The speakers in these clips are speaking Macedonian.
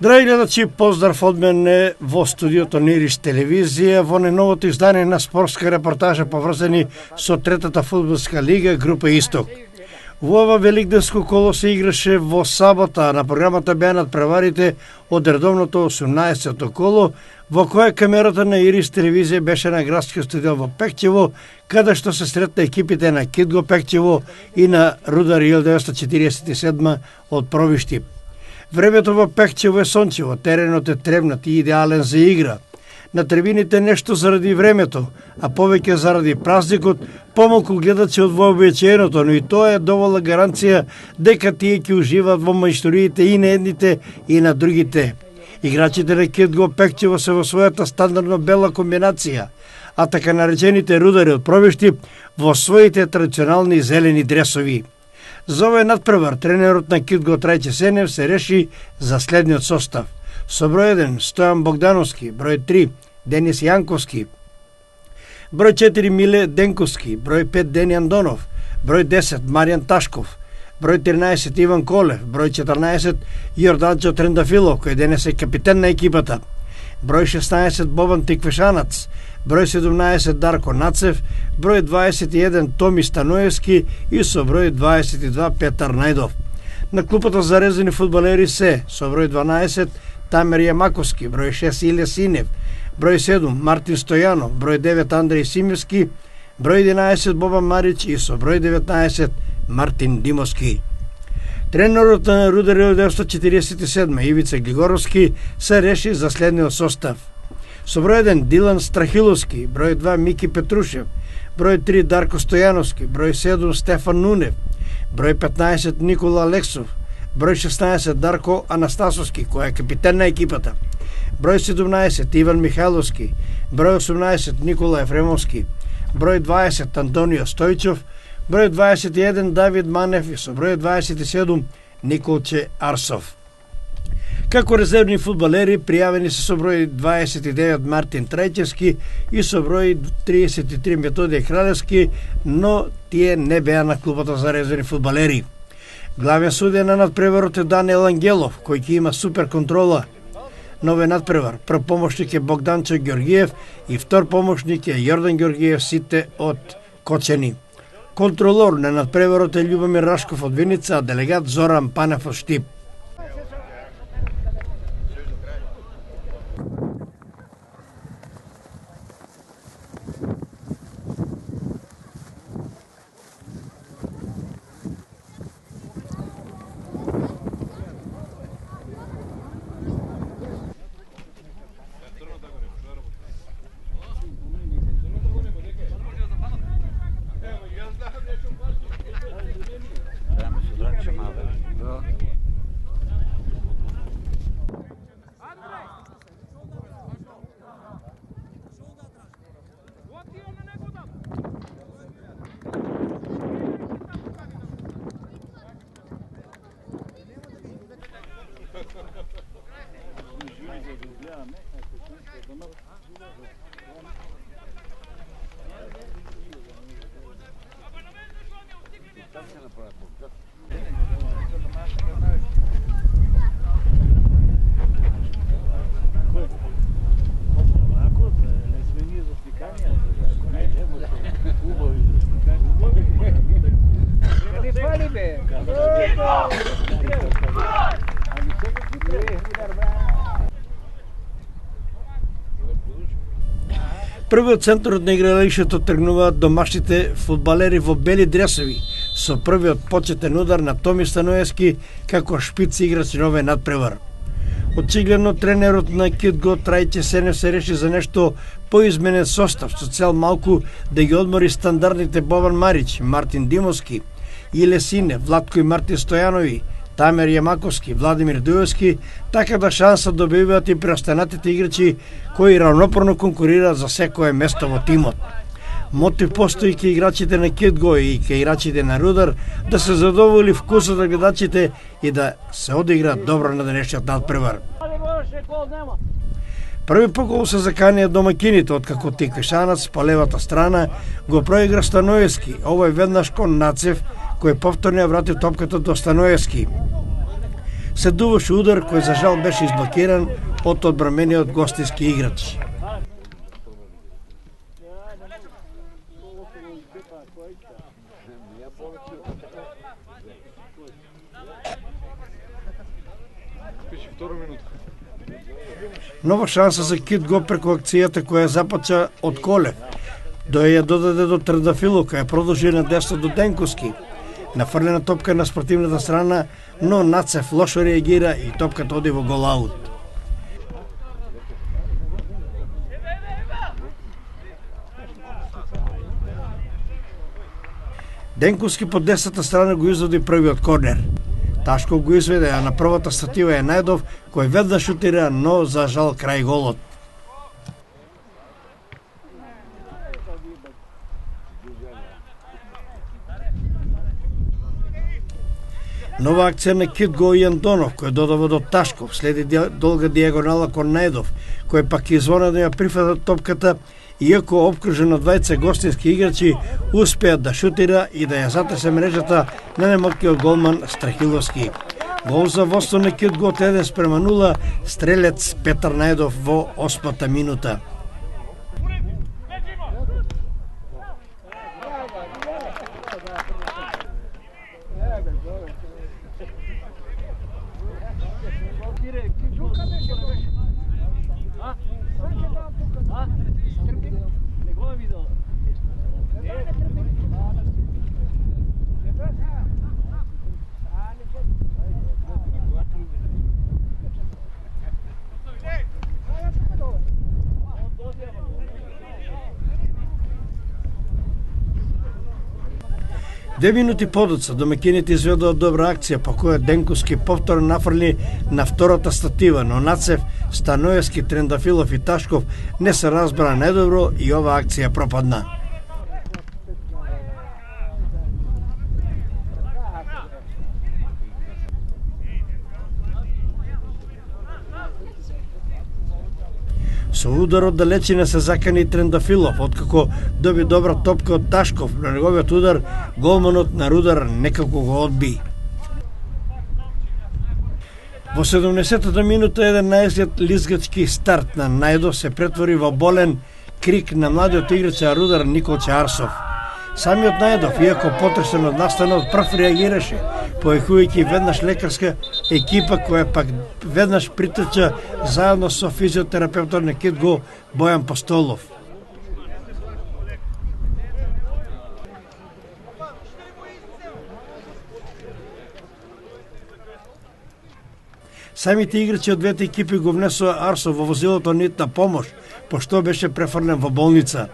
Драги гледачи, поздрав од мене во студиото на Ирис телевизија во неновото издание на спортска репортажа поврзани со третата фудбалска лига група Исток. Во ова великденско коло се играше во сабота, на програмата беа надпреварите од редовното 18-то коло, во кое камерата на Ирис телевизија беше на градскиот стадион во Пекчево, каде што се сретна екипите на Кидго Пекчево и на Рудар 1947 од Провишти. Времето во Пекчево е сончево, теренот е тревнат и идеален за игра. На трибините нешто заради времето, а повеќе заради празникот, помалку гледачи од вообичаеното, но и тоа е доволна гаранција дека тие ќе уживаат во мајсториите и на едните и на другите. Играчите на Кидго Пекчево се во својата стандардно бела комбинација, а така наречените рудари од Провишти во своите традиционални зелени дресови. За овој надпревар тренерот на Кидго Трајче Сенев се реши за следниот состав. Со број 1 Стојан Богдановски, број 3 Денис Јанковски, број 4 Миле Денковски, број 5 Дени Андонов, број 10 Маријан Ташков, број 13 Иван Колев, број 14 Јорданчо Трендафилов, кој денес е капитен на екипата, број 16 Бобан Тиквешанац, број 17 Дарко Нацев, број 21 Томи Станоевски и со број 22 Петар Најдов. На клупата за резервни фудбалери се со број 12 Тамер Јамаковски, број 6 Илија Синев, број 7 Мартин Стојанов, број 9 Андреј Симевски, број 11 Бобан Марич и со број 19 Мартин Димовски. Тренерот на Рудар 1947 Ивица Глигоровски се реши за следниот состав. Со број 1 Дилан Страхиловски, број 2 Мики Петрушев, број 3 Дарко Стојановски, број 7 Стефан Нунев, број 15 Никола Алексов, број 16 Дарко Анастасовски, кој е капитен на екипата, број 17 Иван Михайловски, број 18 Никола Ефремовски, број 20 Антонио Стојчев, број 21 Давид Манев и со број 27 Николче Арсов. Како резервни фудбалери пријавени се со број 29 Мартин Трајчевски и со број 33 Методија Кралевски, но тие не беа на клубата за резервни фудбалери. Главен судија на надпреварот е Даниел Ангелов, кој ќе има супер контрола на овој надпревар. Прв помошник е Богданчо Георгиев и втор помошник е Јордан Георгиев, сите од Кочани. Контролор на надпреварот е Љубомир Рашков од Виница, а делегат Зоран Панев од Штип. Првиот центар на игралишето тргнуваат домашните фудбалери во бели дресови, со првиот почетен удар на Томи Станоевски како шпиц играч на овој надпревар. Очигледно тренерот на Кидго Трајче Сенев се реши за нешто поизменен состав, со цел малку да ги одмори стандардните Бобан Марич, Мартин Димовски, Иле Сине, Владко и Мартин Стојанови, Тамер Јамаковски, Владимир Дуевски, така да шанса добиваат и преостанатите играчи кои равноправно конкурираат за секое место во тимот. Мотив постои ке играчите на Кидго и ке играчите на Рудар да се задоволи вкусот на гледачите и да се одиграат добро на денешниот надпревар. Први покол се заканија домакините, откако Тиквешанац по левата страна го проигра Станоевски, овој веднаш кон Нацев, кој повторно ја врати топката до Станоевски. Следуваше удар кој за жал беше изблокиран од одбранениот гостински играч. Нова шанса за Кит Го преку акцијата која започна од Колев. Ја додаде до Трендафилов, која продолжи на десно до Денковски. Нафрлена топка на спортивната страна, но Нацев лошо реагира и топката оди во гол-аут. Денковски по десната страна го изводи првиот корнер. Ташков го изведе, а на првата статива е Најдов, кој веднаш шутира, но за жал крај голот. Нова акција на Кит Го и Антонов, кој додава до Ташков, следи долга диагонала кон Најдов, кој пак извона да ја прифата топката, иако обкружен од двајца гостински играчи, успеат да шутира и да ја затресе мрежата на немалкиот голман Страхиловски. Гол за водство на Кит Го 1:0, стрелец Петар Најдов во 8-та минута. Две минути подоцна домакините изведоа добра акција, по која Денковски повторно нафрли на втората статива, но Нацев, Станоевски, Трендафилов и Ташков не се разбра најдобро и ова акција пропадна. Со удар од далечина се закани Трендафилов, откако доби добра топка од Ташков, на неговиот удар голманот на Рудар некако го одби. Во 70-та минута еден наизглед лизгачки старт на Најдов се претвори во болен крик на младиот играч на Рудар Николче Арсов. Самиот Најдов, иако потресен од настанот, прв реагираше, поехувајќи веднаш лекарска екипа која пак веднаш притрча заедно со физиотерапевтот на Кит Го Бојан Постолов. Самите играчи од двете екипи го внесоа Арсов во возилото нитна помош, пошто беше префрлен во болница.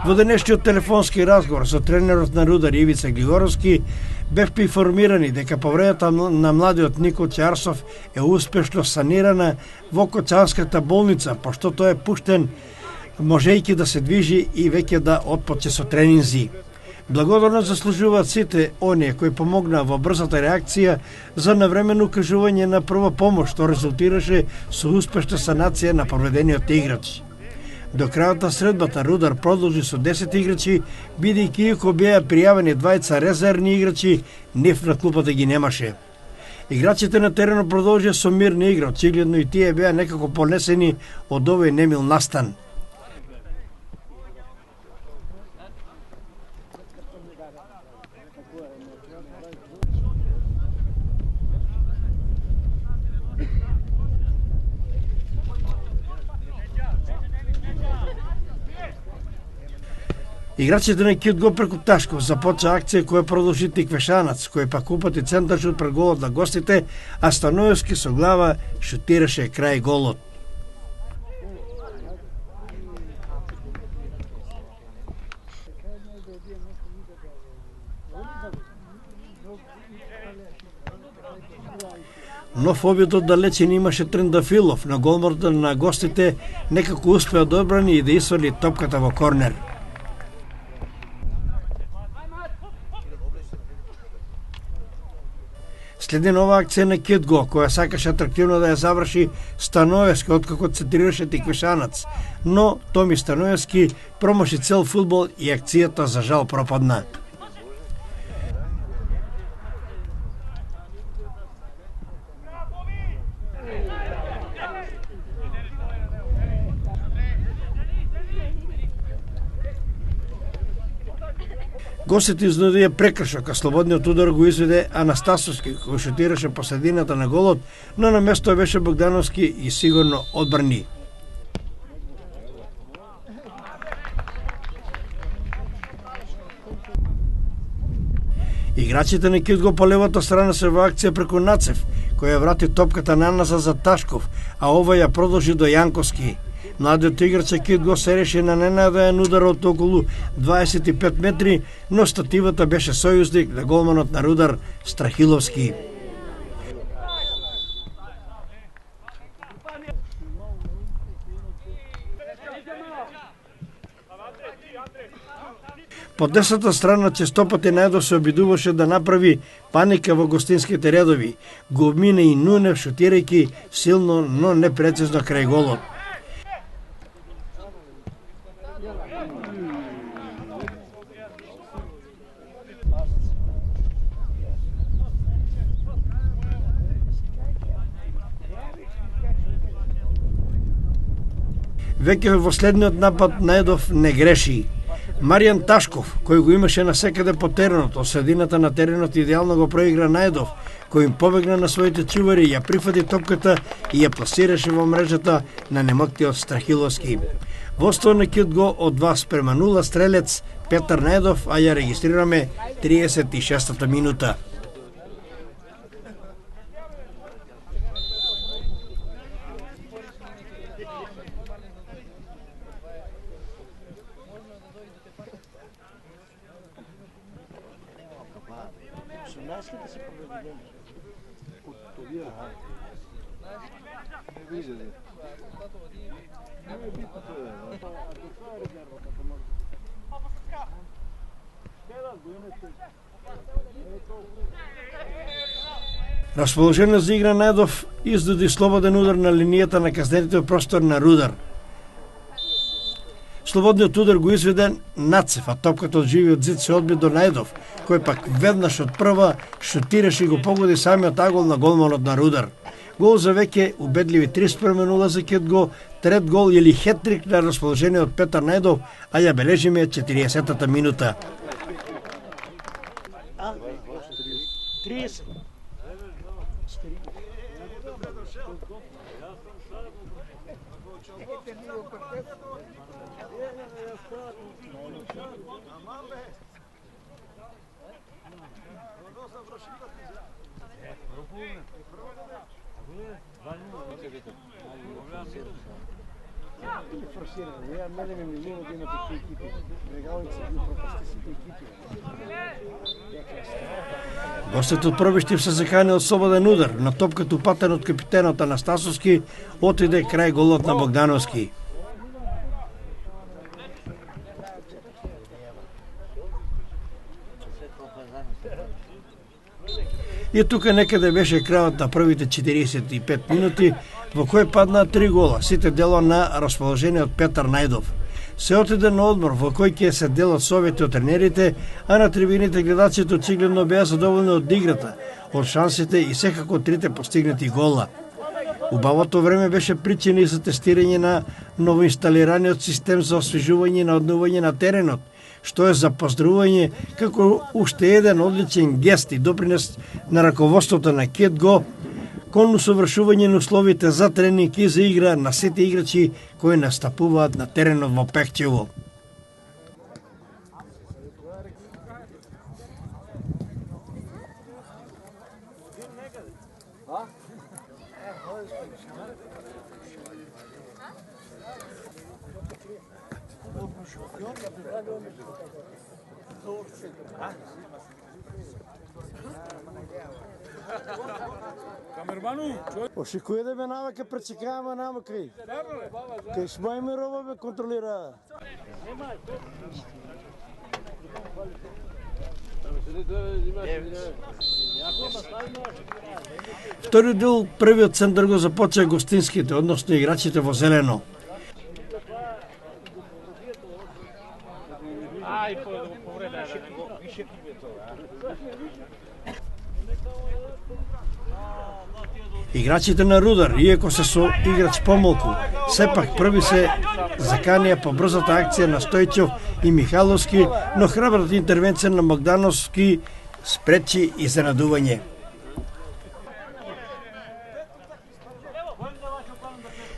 Во денешниот телефонски разговор со тренерот на Рудар Ивица Глигоровски бевме информирани дека повредата на младиот Николче Арсов е успешно санирана во Кочанската болница, пошто тој е пуштен можејќи да се движи и веќе да отпочне со тренинзи. Благодарност заслужуваат сите оние кои помогнаа во брзата реакција за навремено укажување на прва помош, што резултираше со успешна санација на повредениот играч. До крајот на средбата Рудар продолжи со 10 играчи, бидејќи иако беа пријавени двајца резервни играчи, нив на клупата ги немаше. Играчите на теренот продолжија со мирна игра, очигледно и тие беа некако понесени од овој немил настан. Играчите на Кит Го преку Ташков започна акција која продолжи Тиквешанац, кој пак упати центаршут пред голот на гостите, а Станоевски со глава шутираше крај голот. Нов обид од далечин имаше Трендафилов, на голмарот на гостите некако успеа да одбрани и да исфрли топката во корнер. Следи нова акција на Кит Го, која сакаше атрактивно да ја заврши Станоевски, откако центрираше Тиквешанац, но Томи Станоевски промаши цел фудбал и акцијата за жал пропадна. Гостите изнудија прекршок, а слободниот удар го изведе Анастасовски, кој шутираше по средината на голот, но на место беше Богдановски и сигурно одбрани. Играчите на Кит го по левата страна се во акција преку Нацев, кој ја врати топката наназад за Ташков, а ова ја продолжи до Јанковски. Младиот играч Кит го се реши на ненадејан удар од околу 25 метри, но стативата беше сојузник на голманот на Рудар Страхиловски. По десната страна честопати Најдов се обидуваше да направи паника во гостинските редови. Го обмине и Нунев шутирајќи силно, но непрецизно крај голот. Веќе во следниот напад Најдов не греши. Маријан Ташков, кој го имаше насекаде по теренот, од средината на теренот идеално го проигра Најдов, кој им побегна на своите чувари, ја прифати топката и ја пласираше во мрежата на немоктиот Страхиловски. Водство на Кит го од 2:0 стрелец Петар Најдов, а ја регистрираме 36-та минута. Расположено за игра Најдов издуди слободен удар на линијата на казнетите простор на Рудар. Слободниот удар го изведе Нацев, а топката од живиот зид се одби до Најдов, кој пак веднаш од прва шутираше и го погоди самиот агол на голманот на Рудар. Гол за веќе убедливи 3:0 за Кит го, трет гол или хеттрик на расположениот Петар Најдов, а ја бележиме 40-та минута. 30. Гостите од Пробиштив се закани од слободен удар, на топката упатен од капитенот Анастасовски, отиде крај голот на Богдановски. И тука некаде беше крајот на првите 45 минути, во кој паднаа 3 гола, сите дело на расположениот Петар Најдов. Се отиде на одмор во кој ќе се делат совети од тренерите, а на трибините гледачите очигледно беа задоволни од играта, од шансите и секако трите постигнати гола. Убавото време беше причина и за тестирање на новоинсталираниот систем за освежување и наоднување на теренот, што е за поздравување како уште еден одличен гест и допринес на раководството на Кит го кон усовршување на условите за тренинг и за игра на сите играчи кои настапуваат на теренот во Пехчево. Ошикуе да ме навака пречекаваме намакри. Кај шмајме роба ме контролира. Втори дел, првиот центар го започна гостинските, односно играчите во зелено. Играчите на Рудар, иако се со играч помалку, сепак први се заканија по брзата акција на Стојчев и Михаловски, но храбрата интервенција на Богдановски спречи изненадување.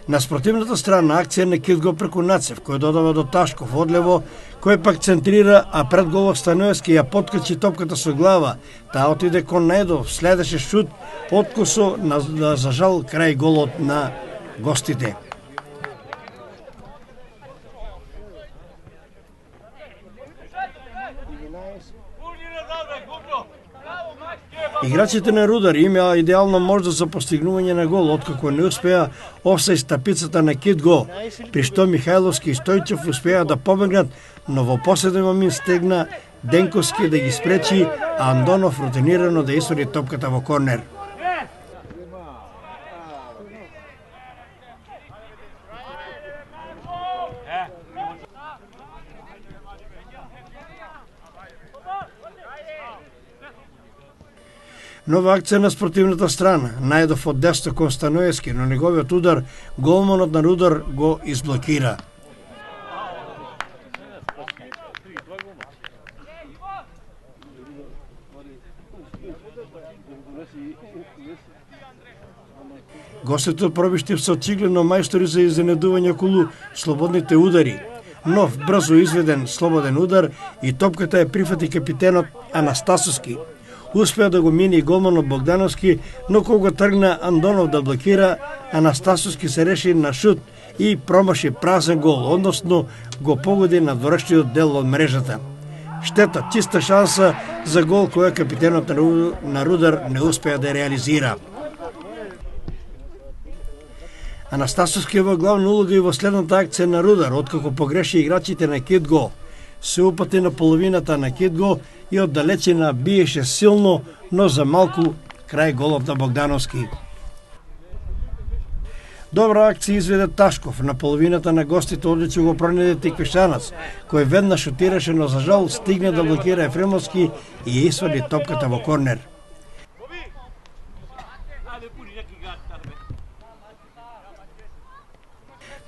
На спротивната страна акција на Кидго преку Нацев, кој додава до Ташков одлево, кој пак центрира, а пред голов Станоевски ја поткачи топката со глава. Таа отиде кон Недов, следеше шут, откусо, за жал крај голот на гостите. Играчите на Рудар имаа идеална можда за постигнување на гол, откако не успеа офсајд стапицата на Кидго, при што Михајловски и Стојчев успеа да побегнат, но во последен момент стегна Денковски да ги спречи, а Андонов рутинирано да исвади топката во корнер. Нова акција на спротивната страна. Најдов од десно кон Станоевски, но неговиот удар голманот на Рудар го изблокира. Гостите проби Штип се очигледно мајстори за изненадување околу слободните удари. Нов, брзо изведен слободен удар и топката ја прифати капитенот Анастасовски. Успеа да го мини голманот Богдановски, но кога тргна Андонов да блокира, Анастасовски се реши на шут и промаши празен гол, односно го погоди на дворешниот дел од мрежата. Штета, чиста шанса за гол која капитенот на Рудар не успеа да реализира. Анастасовски во главна улога и во следната акција на Рудар, откако погреши играчите на Кидго. Се упати на половината на Кидго и од далечина биеше силно, но за малку крај голот на Богдановски. Добра акција изведе Ташков. На половината на гостите одлично го пронеде Тиквишанац, кој веднаш шутираше, но за жал стигне да блокира Ефремовски и ја извади топката во корнер.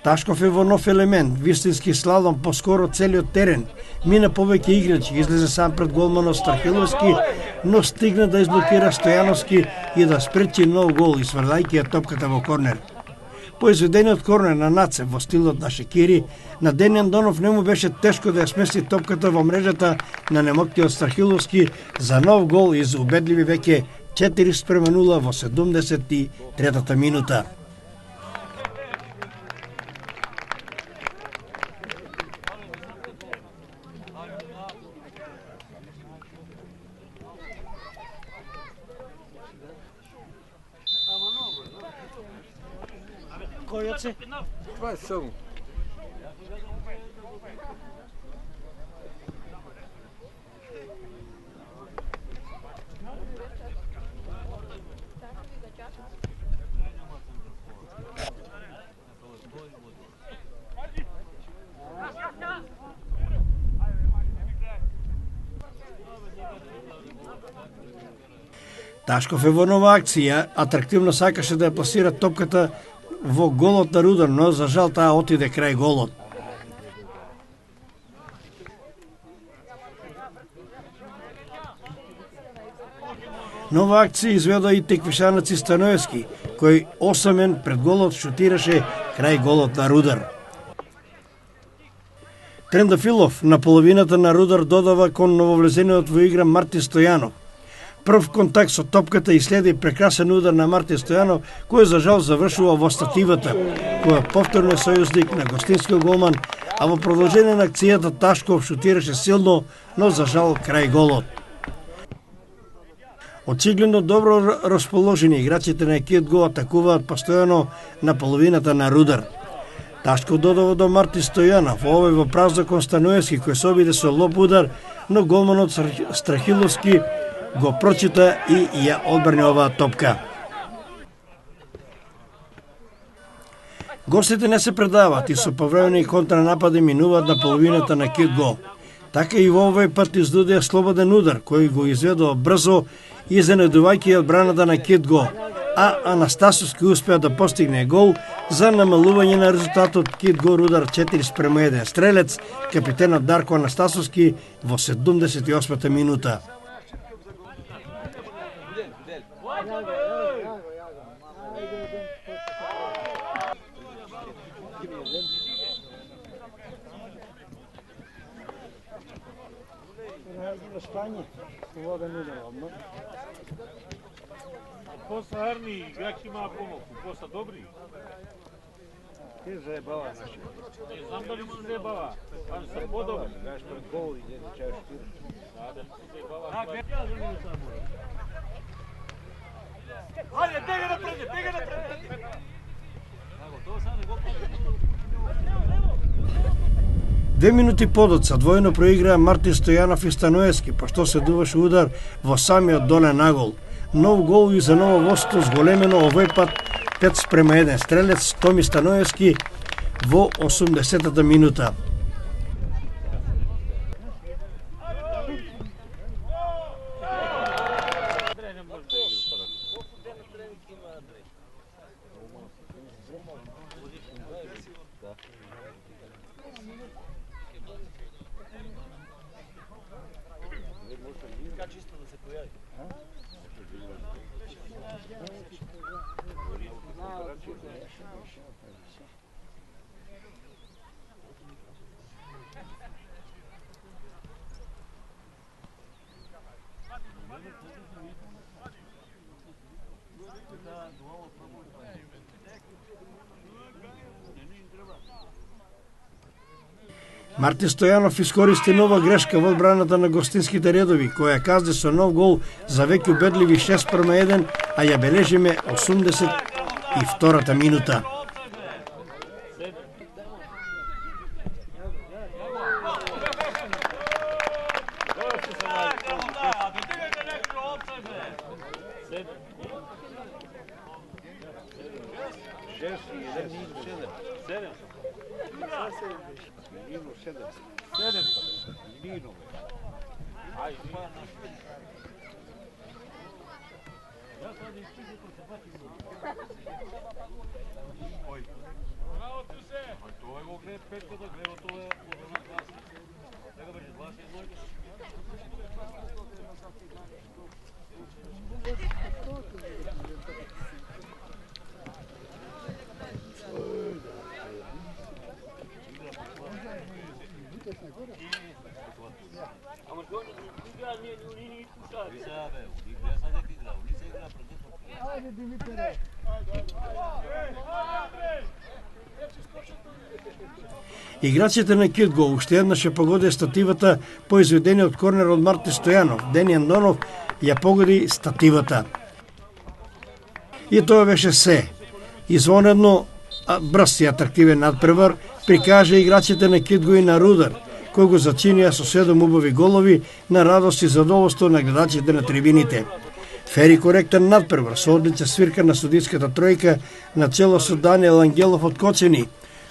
Ташков е во нов елемент, вистински слалом поскоро целиот терен. Мина повеќе играчи, излезе сам пред голманот Страхиловски, но стигна да изблокира Стојановски и да спречи нов гол, изврдајќи ја топката во корнер. По изведениот корнер на Нацев во стилот на Шекири, на Денијан Донов не му беше тешко да ја смести топката во мрежата на немоктиот Страхиловски за нов гол из убедливи веќе 4:0 во 73-та минута. Којоци? Това е само. Ташков е во нова акција, атрактивно сакаше да ја пласира топката во голот на Рудар, но за жал таа отиде крај голот. Нова акција изведа и Теквишанац и Станоевски, кој осамен пред голот шутираше крај голот на Рудар. Трендафилов на половината на Рудар додава кон нововлезениот во игра Мартин Стојанов. Прв контакт со топката и следи прекрасен удар на Мартин Стојанов, кој за жал завршува во стативата, која повторно е сојузник на гостинскиот голман, а во продолжение на акцијата Ташков шутираше силно, но за жал крај голот. Очигледно добро расположени играчите на Кидго атакуваат постојано на половината на Рудар. Ташков додава до Мартин Стојанов, овој во празно кон Станоевски, кој се обиде со лоп удар, но голманот Страхиловски го прочита и ја одбрани оваа топка. Гостите не се предават и со повремени контранапади минуваат на половината на Кидго. Така и во овој пат издудеа слободен удар, кој го изведува брзо, изненадувајќи одбраната на Кидго, а Анастасовски успеа да постигне гол за намалување на резултатот. Кит го Рудар 4:1 стрелец, капитенот Дарко Анастасовски во 78-та минута. Поста арни играчи има помалку, поста добри. Те заебава наши. Не знам дали се заебава, ама са по-добри. Гаш пред гол иде да чаш тур. Да се заебава. Ајде, бега напред, бега напред. Тоа сега не го 2 минути подоцна двојно проиграа Мартин Стојанов и Станоевски, пошто се дуваше удар во самиот долен агол. Нов гол и за ново водство зголемено овој пат 5:1 стрелец Томи Станоевски во 80-та минута. Мартин Стојанов искористи нова грешка во одбраната на гостинските редови, која казни со нов гол за веќе убедливи 6:1, а ја бележиме 82-та минута. Играчите на Кит го уште еднаш ја погоди стативата по изведениот корнер од Мартин Стојанов. Дени Андонов ја погоди стативата. И тоа беше се. Извонредно брз и атрактивен надпревар прикажа играчите на Кит го и на Рудар, кои го зачинија со 7 убави голови на радост и задоволство на гледачите на трибините. Фери коректен надпревар со одлична свирка на судиската тројка на чело со Даниел Ангелов од Коцени,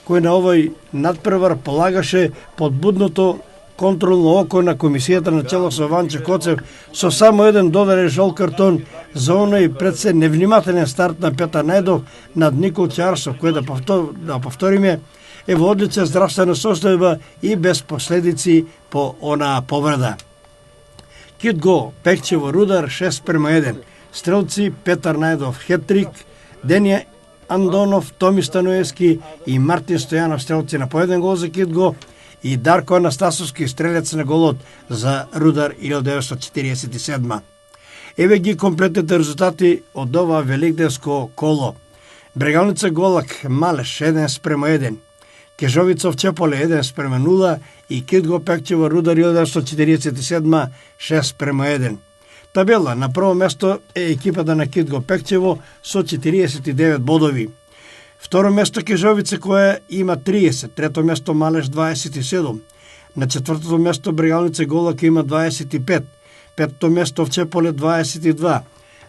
кој на овој надпревар полагаше под будното контролно око на комисијата на чело со Ванче Коцев со само еден додарен жол картон за оној пред се невнимателен старт на Петар Најдов над Никол Чарсов, кој да повториме е во одлична здравствена состојба и без последици по онаа повреда. Кит го Пекчево Рудар 6:1. Стрелци Петар Најдов хетрик, Денија Андонов, Томи Станоевски и Мартин Стојанов стрелци на по еден гол за Кит го и Дарко Анастасовски стрелец на голот за Рудар 1947. Еве ги комплетните резултати од ова великденско коло. Брегалница Голак Малеш 1:1. Кежовицов Чеполе 1:0 и Кит го Пекчево Рудар 1947 6:1. Табела на прво место е екипата на Кит го Пекчево со 49 бодови. Второ место Кежовица која има 30, трето место Малеш 27. На четвртото место Брегалница Голак има 25, петото место Овчеполе 22.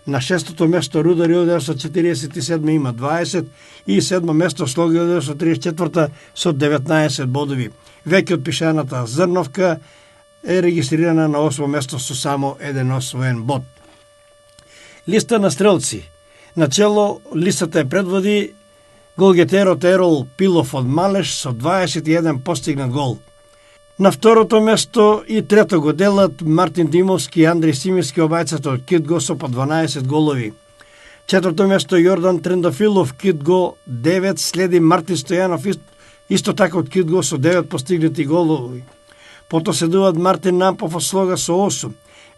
На шестото место Рудар 1947 има 20 и седмо место Слог 1934 со 19 бодови. Веќе отпишаната Зрновка е регистрирана на 8 место со само еден освоен бод. Листа на стрелци. Начело листата е предводи голгетерот Ерол Пилов од Малеш со 21 постигнат гол. На второто место и трето го делат Мартин Димовски и Андреј Симиски, обајцата од Китго со по 12 голови. Четврто место Јордан Трендафилов, Китго 9, следи Мартин Стојанов исто така од Китго со 9 постигнати голови. Потоа следуваат Мартин Нампов од Слога со 8,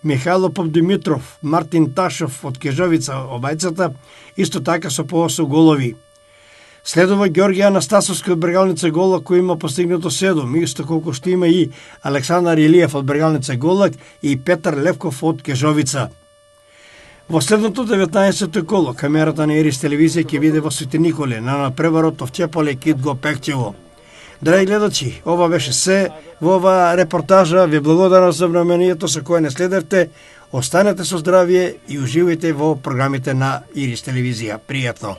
Михајло Попдимитров, Мартин Ташов од Кежовица, обајцата исто така со по 8 голови. Следува Ѓорѓе Анастасовски од Бергалница Голак кој има постигнато 7, исто колку што има и Александар Илиев од Бергалница Голак и Петар Левков од Кежовица. Во следното 19-то коло камерата на Ирис телевизија ќе биде во Свети Николе на надпреварот Овчеполе Китго Пекчево. Драги гледачи, ова беше се во оваа репортажа. Ви благодарам за вниманието со кое не следевте. Останете со здравие и уживајте во програмите на Ирис телевизија. Пријатно!